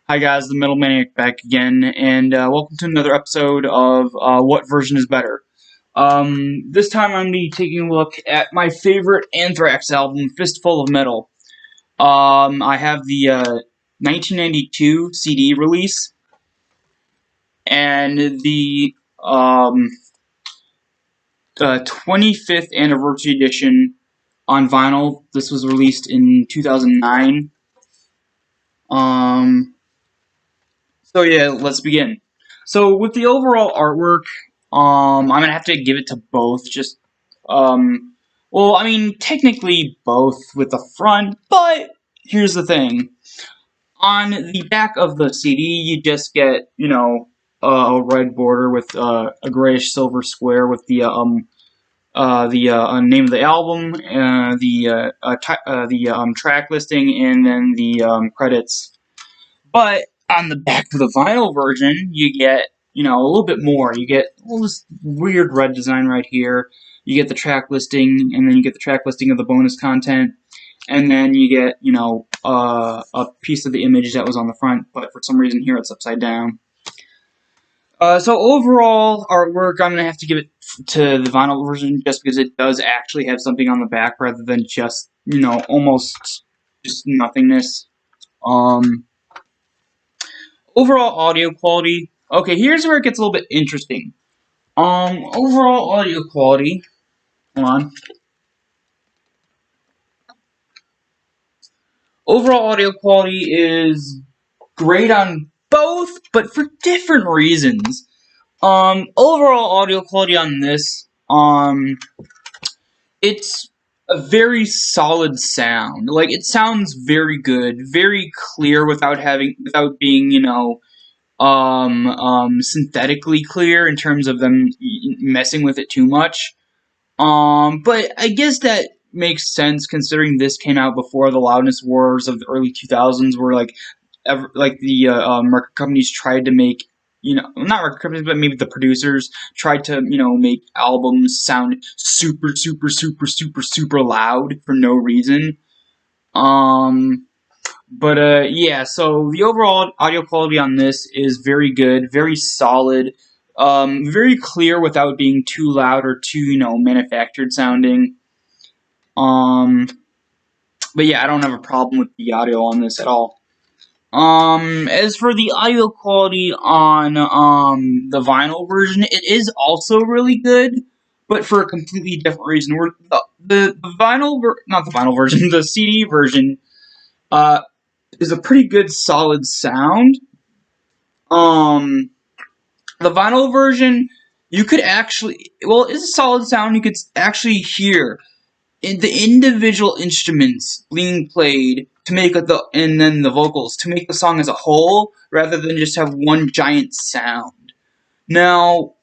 Hi guys, the Metal Maniac back again, and welcome to another episode of What Version is Better. This time I'm going to be taking a look at my favorite Anthrax album, Fistful of Metal. I have the 1992 CD release and the 25th anniversary edition on vinyl. This was released in 2009. Um, So yeah, let's begin. So with the overall artwork, I'm gonna have to give it to both. Um, technically both with the front, but here's the thing: on the back of the CD, you just get a red border with a grayish silver square with the name of the album, the track listing, and then the credits. But on the back of the vinyl version, you get, a little bit more. You get this weird red design right here. You get the track listing, and then you get the track listing of the bonus content, and then you get, a piece of the image that was on the front, but for some reason here it's upside down. So overall artwork, I'm gonna have to give it to the vinyl version just because it does actually have something on the back rather than just, almost just nothingness. Um, Overall audio quality. Okay, here's where it gets a little bit interesting. Overall audio quality. Hold on. Overall audio quality is great on both, but for different reasons. Overall audio quality on this, it's a very solid sound. Like, it sounds very good, very clear without being, synthetically clear in terms of them messing with it too much. But I guess that makes sense considering this came out before the loudness wars of the early 2000s, where the record companies tried to make, not record companies, but maybe the producers tried to, make albums sound super, super, super, super, super loud for no reason. Um, yeah, so the overall audio quality on this is very good, very solid, very clear without being too loud or too, manufactured sounding. Um, but yeah, I don't have a problem with the audio on this at all. As for the audio quality on the vinyl version, it is also really good, but for a completely different reason. Where not the vinyl version, the CD version, uh, is a pretty good solid sound. Um, the vinyl version, you could actually, well, it's a solid sound. You could actually hear the individual instruments being played to make and then the vocals to make the song as a whole, rather than just have one giant sound. Now,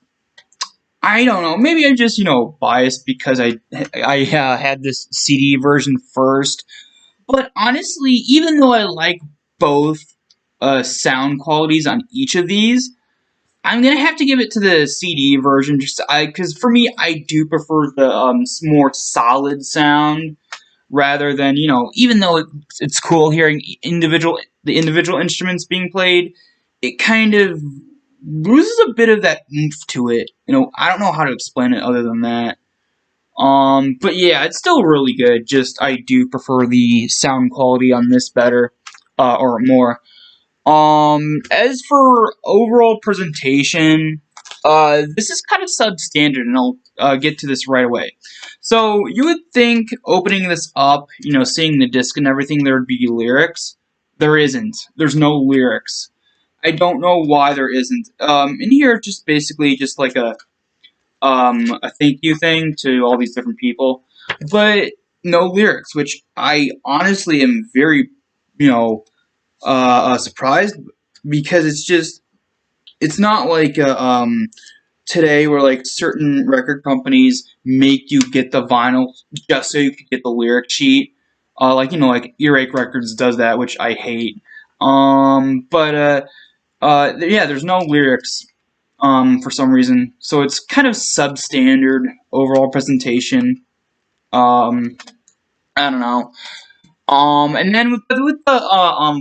I don't know. Maybe I'm just biased because I had this CD version first. But honestly, even though I like both sound qualities on each of these, I'm gonna have to give it to the CD version, just because for me, I do prefer the more solid sound rather than even though it's cool hearing the individual instruments being played, it kind of loses a bit of that oomph to it. I don't know how to explain it other than that. But yeah, it's still really good. Just I do prefer the sound quality on this better, or more. As for overall presentation, this is kind of substandard, and I'll get to this right away. So you would think opening this up, seeing the disc and everything, there would be lyrics. There isn't. There's no lyrics. I don't know why there isn't. In here, just basically just like a thank you thing to all these different people, but no lyrics, which I honestly am very, surprised, because it's not like today where like certain record companies make you get the vinyl just so you can get the lyric sheet. Like Earache Records does that, which I hate. Yeah, there's no lyrics for some reason, so it's kind of substandard overall presentation. Um, I don't know. And then with the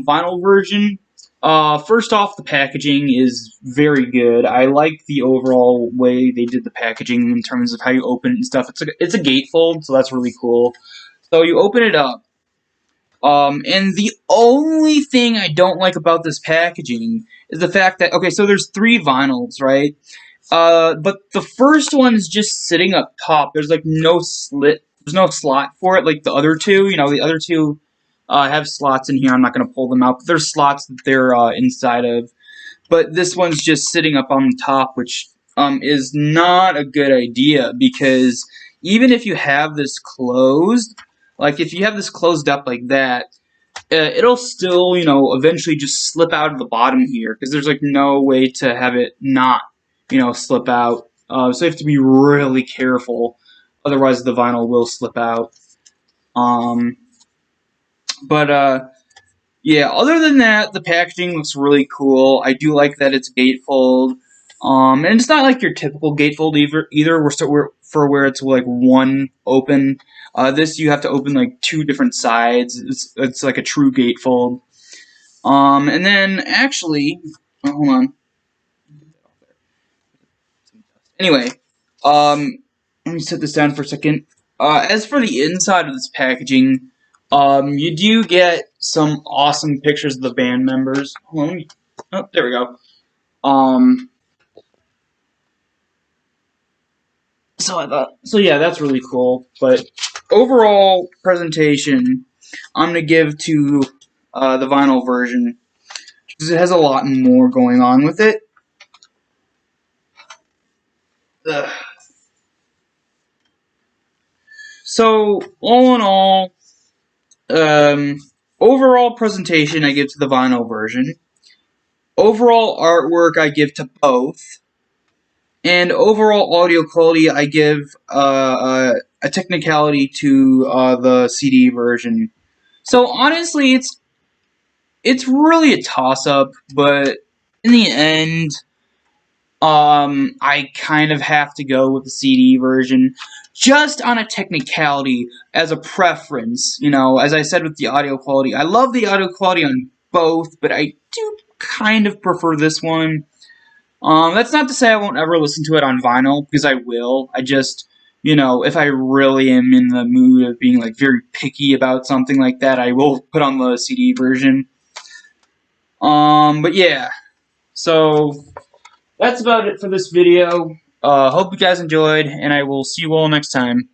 vinyl version, First off, the packaging is very good. I like the overall way they did the packaging in terms of how you open it and stuff. It's a gatefold, so that's really cool. So you open it up, and the only thing I don't like about this packaging is the fact that, okay, so there's 3 vinyls, right? But the first one is just sitting up top. There's like no slit. There's no slot for it like the other two. You know, the other two have slots in here. I'm not going to pull them out, but there's slots that they're inside of. But this one's just sitting up on top, which is not a good idea, because even if you have this closed, like if you have this closed up like that, it'll still, you know, eventually just slip out of the bottom here, because there's like no way to have it not, you know, slip out. So you have to be really careful, otherwise the vinyl will slip out. Um, but yeah, other than that, the packaging looks really cool. I do like that it's gatefold. And it's not like your typical gatefold either. For where it's like one open. This you have to open like 2 different sides. It's like a true gatefold. And then actually, oh, hold on. Anyway, let me set this down for a second. As for the inside of this packaging, you do get some awesome pictures of the band members. Hold on, oh, there we go. So yeah, that's really cool. But overall presentation, I'm gonna give to the vinyl version, because it has a lot more going on with it. Ugh. So all in all, overall presentation I give to the vinyl version. Overall artwork I give to both. And overall audio quality I give a technicality to the CD version. So honestly, it's really a toss-up, but in the end, I kind of have to go with the CD version, just on a technicality, as a preference. You know, as I said with the audio quality, I love the audio quality on both, but I do kind of prefer this one. That's not to say I won't ever listen to it on vinyl, because I will. I just, you know, if I really am in the mood of being like very picky about something like that, I will put on the CD version. But yeah, so that's about it for this video. Hope you guys enjoyed, and I will see you all next time.